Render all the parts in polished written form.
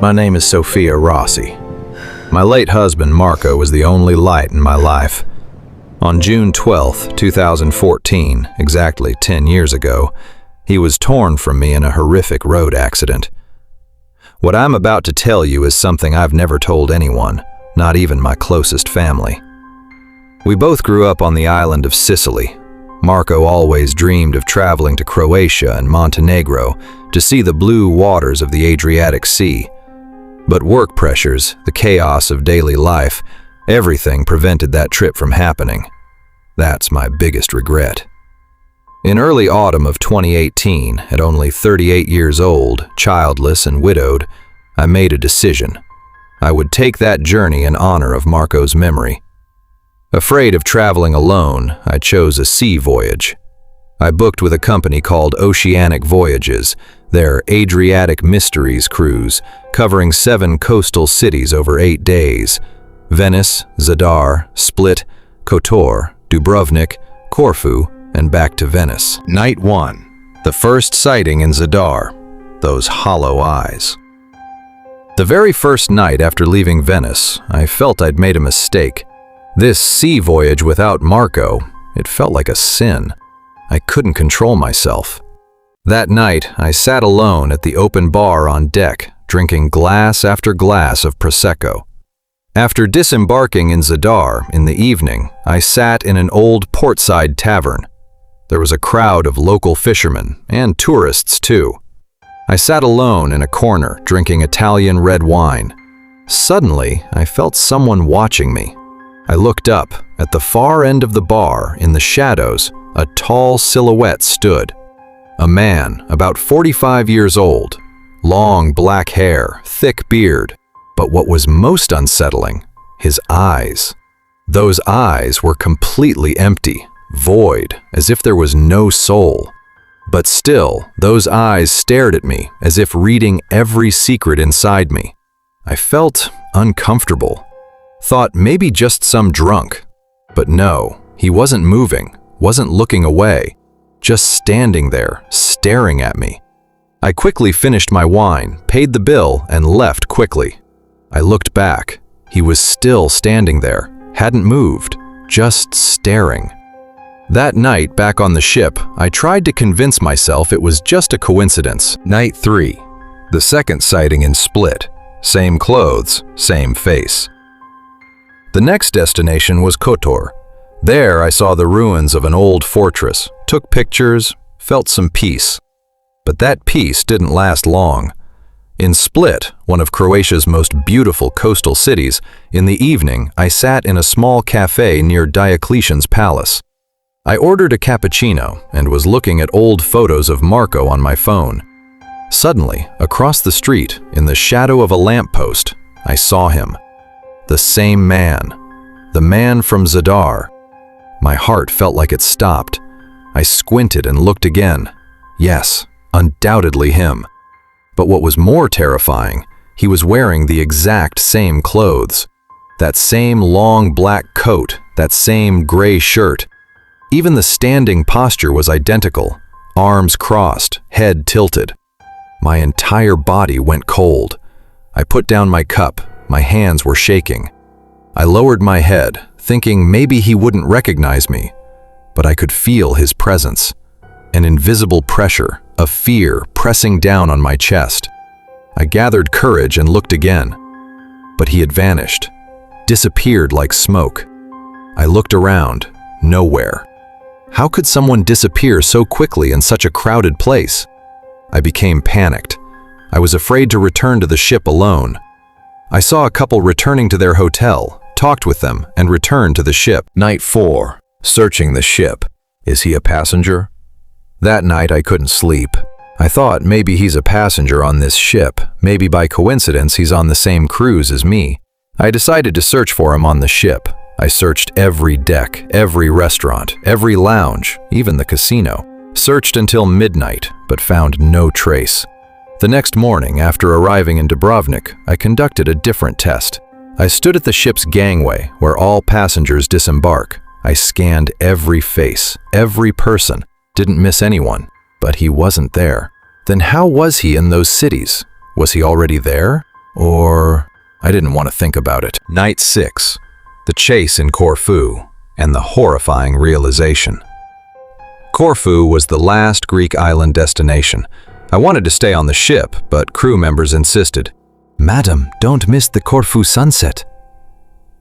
My name is Sophia Rossi. My late husband, Marco, was the only light in my life. On June 12, 2014, exactly 10 years ago, he was torn from me in a horrific road accident. What I'm about to tell you is something I've never told anyone, not even my closest family. We both grew up on the island of Sicily. Marco always dreamed of traveling to Croatia and Montenegro to see the blue waters of the Adriatic Sea. But work pressures, the chaos of daily life, everything prevented that trip from happening. That's my biggest regret. In early autumn of 2018, at only 38 years old, childless and widowed, I made a decision. I would take that journey in honor of Marco's memory. Afraid of traveling alone, I chose a sea voyage. I booked with a company called Oceanic Voyages, their Adriatic Mysteries cruise, covering 7 coastal cities over 8 days: Venice, Zadar, Split, Kotor, Dubrovnik, Corfu, and back to Venice. Night 1. The first sighting in Zadar. Those hollow eyes. The very first night after leaving Venice, I felt I'd made a mistake. This sea voyage without Marco, it felt like a sin. I couldn't control myself. That night, I sat alone at the open bar on deck, drinking glass after glass of Prosecco. After disembarking in Zadar in the evening, I sat in an old portside tavern. There was a crowd of local fishermen, and tourists too. I sat alone in a corner, drinking Italian red wine. Suddenly, I felt someone watching me. I looked up. At the far end of the bar, in the shadows, a tall silhouette stood. A man, about 45 years old. Long black hair, thick beard. But what was most unsettling, his eyes. Those eyes were completely empty, void, as if there was no soul. But still, those eyes stared at me, as if reading every secret inside me. I felt uncomfortable. Thought maybe just some drunk. But no, he wasn't moving, wasn't looking away, just standing there, staring at me. I quickly finished my wine, paid the bill, and left quickly. I looked back. He was still standing there, hadn't moved, just staring. That night, back on the ship, I tried to convince myself it was just a coincidence. Night 3. The second sighting in Split. Same clothes, same face. The next destination was Kotor. There I saw the ruins of an old fortress, took pictures, felt some peace. But that peace didn't last long. In Split, one of Croatia's most beautiful coastal cities, in the evening I sat in a small cafe near Diocletian's palace. I ordered a cappuccino and was looking at old photos of Marco on my phone. Suddenly, across the street, in the shadow of a lamppost, I saw him. The same man. The man from Zadar. My heart felt like it stopped. I squinted and looked again. Yes, undoubtedly him. But what was more terrifying, he was wearing the exact same clothes. That same long black coat, that same gray shirt. Even the standing posture was identical. Arms crossed, head tilted. My entire body went cold. I put down my cup. My hands were shaking. I lowered my head, thinking maybe he wouldn't recognize me. But I could feel his presence. An invisible pressure, a fear pressing down on my chest. I gathered courage and looked again. But he had vanished, disappeared like smoke. I looked around, nowhere. How could someone disappear so quickly in such a crowded place? I became panicked. I was afraid to return to the ship alone. I saw a couple returning to their hotel, talked with them, and returned to the ship. Night 4. Searching the ship. Is he a passenger? That night I couldn't sleep. I thought maybe he's a passenger on this ship. Maybe by coincidence he's on the same cruise as me. I decided to search for him on the ship. I searched every deck, every restaurant, every lounge, even the casino. Searched until midnight, but found no trace. The next morning, after arriving in Dubrovnik, I conducted a different test. I stood at the ship's gangway, where all passengers disembark. I scanned every face, every person, didn't miss anyone, but he wasn't there. Then how was he in those cities? Was he already there? Or I didn't want to think about it. Night 6. The chase in Corfu and the horrifying realization. Corfu was the last Greek island destination. I wanted to stay on the ship, but crew members insisted. "Madam, don't miss the Corfu sunset."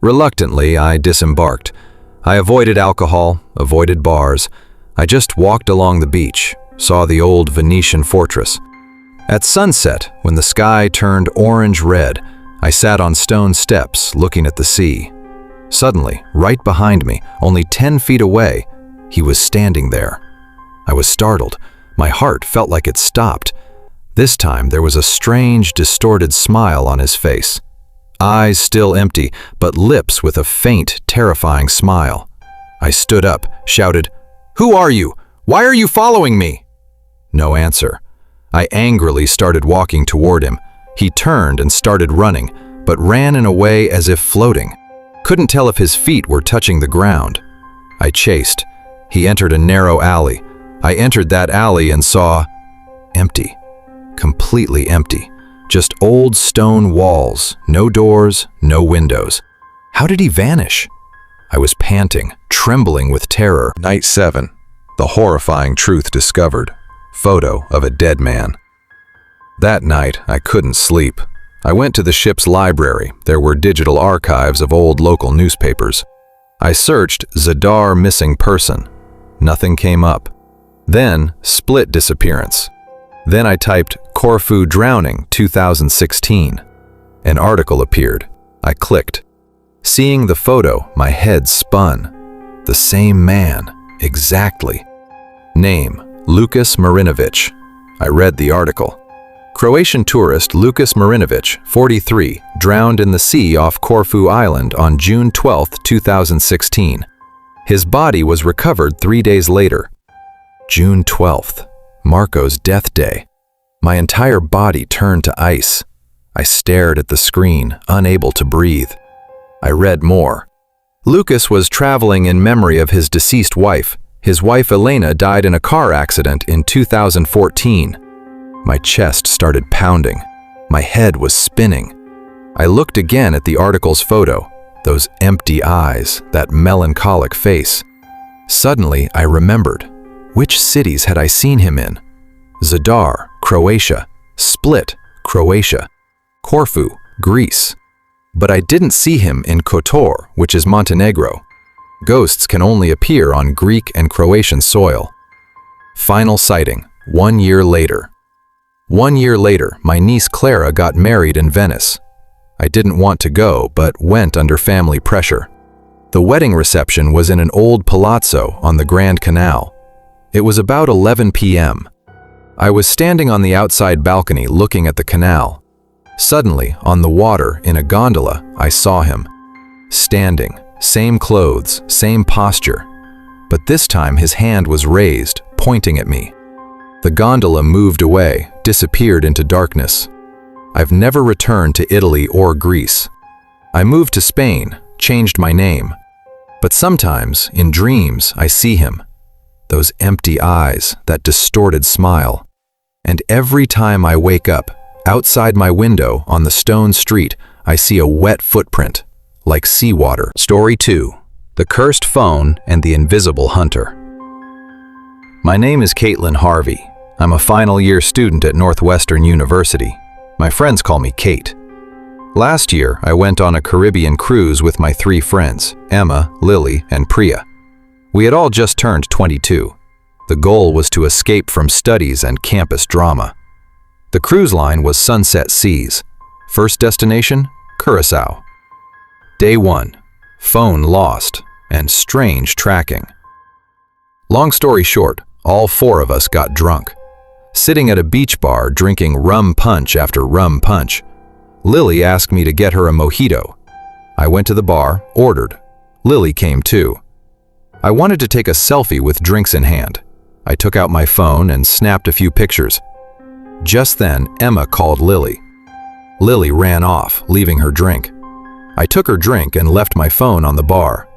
Reluctantly, I disembarked. I avoided alcohol, avoided bars. I just walked along the beach, saw the old Venetian fortress. At sunset, when the sky turned orange-red, I sat on stone steps looking at the sea. Suddenly, right behind me, only 10 feet away, he was standing there. I was startled. My heart felt like it stopped. This time, there was a strange, distorted smile on his face. Eyes still empty, but lips with a faint, terrifying smile. I stood up, shouted, "Who are you? Why are you following me?" No answer. I angrily started walking toward him. He turned and started running, but ran in a way as if floating. Couldn't tell if his feet were touching the ground. I chased. He entered a narrow alley. I entered that alley and saw empty. Completely empty. Just old stone walls, no doors, no windows. How did he vanish? I was panting, trembling with terror. Night 7. The horrifying truth discovered. Photo of a dead man. That night, I couldn't sleep. I went to the ship's library. There were digital archives of old local newspapers. I searched Zadar missing person. Nothing came up. Then, split disappearance. Then I typed Corfu drowning 2016. An article appeared. I clicked. Seeing the photo, my head spun. The same man, exactly. Name, Lukas Marinovic. I read the article. Croatian tourist Lukas Marinovic, 43, drowned in the sea off Corfu Island on June 12, 2016. His body was recovered 3 days later. June 12th, Marco's death day. My entire body turned to ice. I stared at the screen, unable to breathe. I read more. Lukas was traveling in memory of his deceased wife. His wife Elena died in a car accident in 2014. My chest started pounding. My head was spinning. I looked again at the article's photo, those empty eyes, that melancholic face. Suddenly, I remembered. Which cities had I seen him in? Zadar, Croatia. Split, Croatia. Corfu, Greece. But I didn't see him in Kotor, which is Montenegro. Ghosts can only appear on Greek and Croatian soil. Final sighting, 1 year later. 1 year later, my niece Clara got married in Venice. I didn't want to go, but went under family pressure. The wedding reception was in an old palazzo on the Grand Canal. It was about 11 p.m. I was standing on the outside balcony looking at the canal. Suddenly, on the water in a gondola, I saw him. Standing, same clothes, same posture. But this time his hand was raised, pointing at me. The gondola moved away, disappeared into darkness. I've never returned to Italy or Greece. I moved to Spain, changed my name. But sometimes, in dreams, I see him. Those empty eyes, that distorted smile. And every time I wake up, outside my window on the stone street, I see a wet footprint, like seawater. Story 2. The Cursed Phone and the Invisible Hunter. My name is Caitlin Harvey. I'm a final year student at Northwestern University. My friends call me Kate. Last year, I went on a Caribbean cruise with my 3 friends, Emma, Lily, and Priya. We had all just turned 22. The goal was to escape from studies and campus drama. The cruise line was Sunset Seas. First destination, Curacao. Day 1, phone lost, and strange tracking. Long story short, all 4 of us got drunk. Sitting at a beach bar drinking rum punch after rum punch. Lily asked me to get her a mojito. I went to the bar, ordered. Lily came too. I wanted to take a selfie with drinks in hand. I took out my phone and snapped a few pictures. Just then, Emma called Lily. Lily ran off, leaving her drink. I took her drink and left my phone on the bar.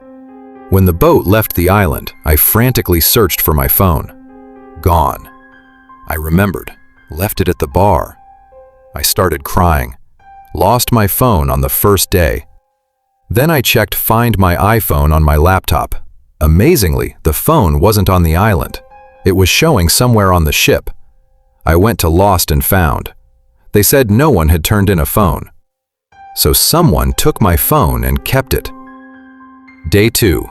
When the boat left the island, I frantically searched for my phone. Gone. I remembered, left it at the bar. I started crying. Lost my phone on the first day. Then I checked Find My iPhone on my laptop. Amazingly, the phone wasn't on the island. It was showing somewhere on the ship. I went to Lost and Found. They said no one had turned in a phone. So someone took my phone and kept it. Day 2.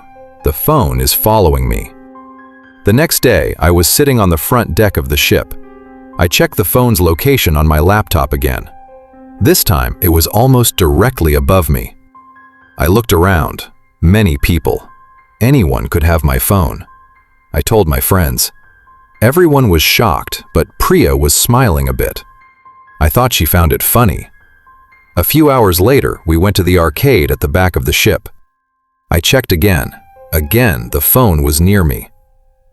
The phone is following me. The next day, I was sitting on the front deck of the ship. I checked the phone's location on my laptop again. This time, it was almost directly above me. I looked around. Many people. Anyone could have my phone. I told my friends. Everyone was shocked, but Priya was smiling a bit. I thought she found it funny. A few hours later, we went to the arcade at the back of the ship. I checked again. Again, the phone was near me.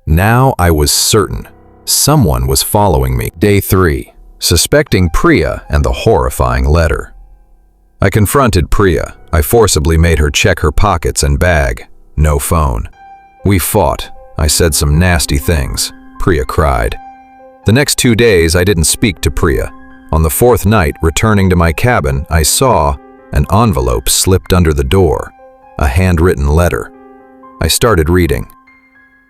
Now I was certain. Someone was following me. Day 3. Suspecting Priya and the horrifying letter. I confronted Priya. I forcibly made her check her pockets and bag. No phone. We fought. I said some nasty things. Priya cried. The next 2 days, I didn't speak to Priya. On the 4th night, returning to my cabin, I saw an envelope slipped under the door. A handwritten letter. I started reading.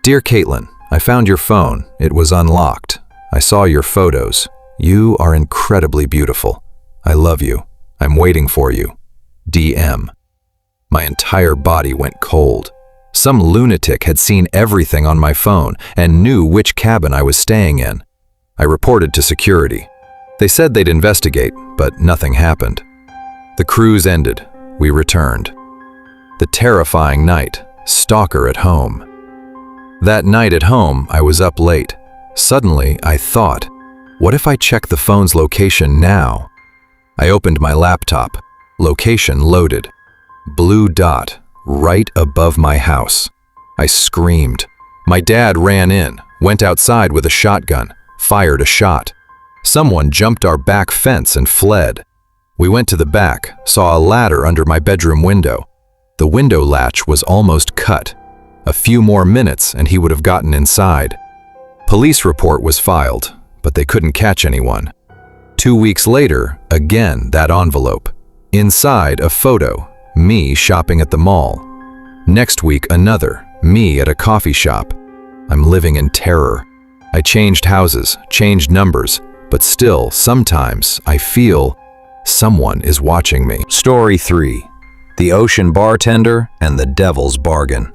Dear Caitlin, I found your phone. It was unlocked. I saw your photos. You are incredibly beautiful. I love you. I'm waiting for you. DM. My entire body went cold. Some lunatic had seen everything on my phone and knew which cabin I was staying in. I reported to security. They said they'd investigate, but nothing happened. The cruise ended. We returned. The terrifying night. Stalker at home. That night at home, I was up late. Suddenly, I thought, what if I check the phone's location now? I opened my laptop. Location loaded. Blue dot, right above my house. I screamed. My dad ran in, went outside with a shotgun, fired a shot. Someone jumped our back fence and fled. We went to the back, saw a ladder under my bedroom window. The window latch was almost cut. A few more minutes and he would have gotten inside. Police report was filed, but they couldn't catch anyone. 2 weeks later, again that envelope. Inside, a photo, me shopping at the mall. Next week, another, me at a coffee shop. I'm living in terror. I changed houses, changed numbers, but still, sometimes, I feel someone is watching me. Story 3. The Ocean Bartender and the Devil's Bargain.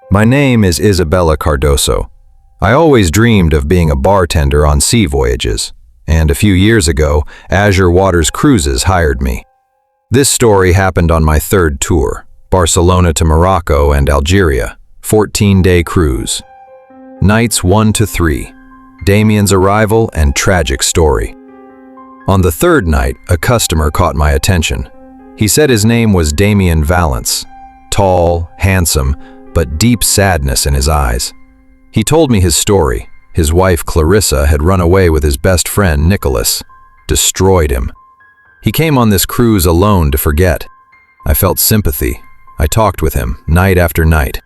My name is Isabella Cardoso. I always dreamed of being a bartender on sea voyages, and a few years ago, Azure Waters Cruises hired me. This story happened on my 3rd tour, Barcelona to Morocco and Algeria, 14-day cruise. Nights 1 to 3. Damien's arrival and tragic story. On the 3rd night, a customer caught my attention. He said his name was Damien Valence. Tall, handsome, but deep sadness in his eyes. He told me his story. His wife, Clarissa, had run away with his best friend, Nicholas. Destroyed him. He came on this cruise alone to forget. I felt sympathy. I talked with him, night after night.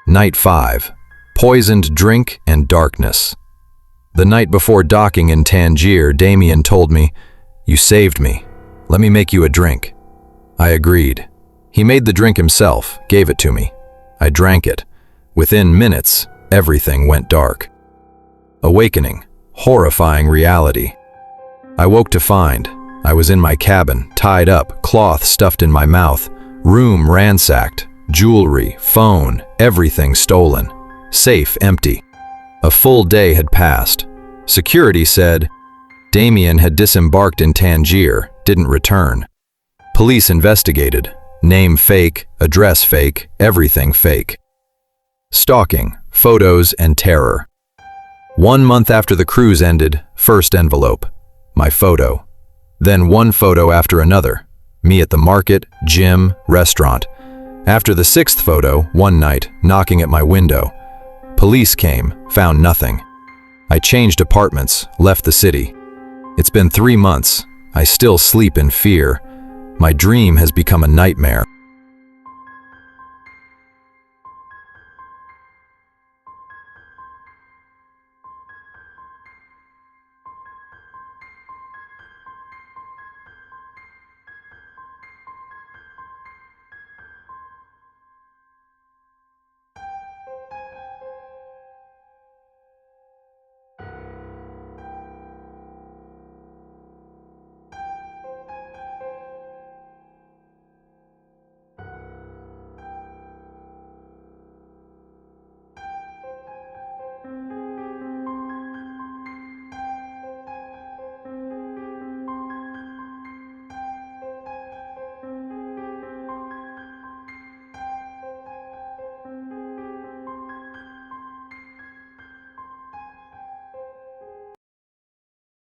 Night 5. Poisoned drink and darkness. The night before docking in Tangier, Damien told me, "You saved me. Let me make you a drink." I agreed. He made the drink himself, gave it to me. I drank it. Within minutes, everything went dark. Awakening. Horrifying reality. I woke to find I was in my cabin, tied up, cloth stuffed in my mouth, room ransacked, jewelry, phone, everything stolen, safe empty. A full day had passed. Security said Damien had disembarked in Tangier, didn't return. Police investigated. Name fake, address fake, everything fake. Stalking, photos, and terror. 1 month after the cruise ended, first envelope. My photo. Then one photo after another. Me at the market, gym, restaurant. After the 6th photo, one night, knocking at my window. Police came, found nothing. I changed apartments, left the city. It's been 3 months. I still sleep in fear. My dream has become a nightmare.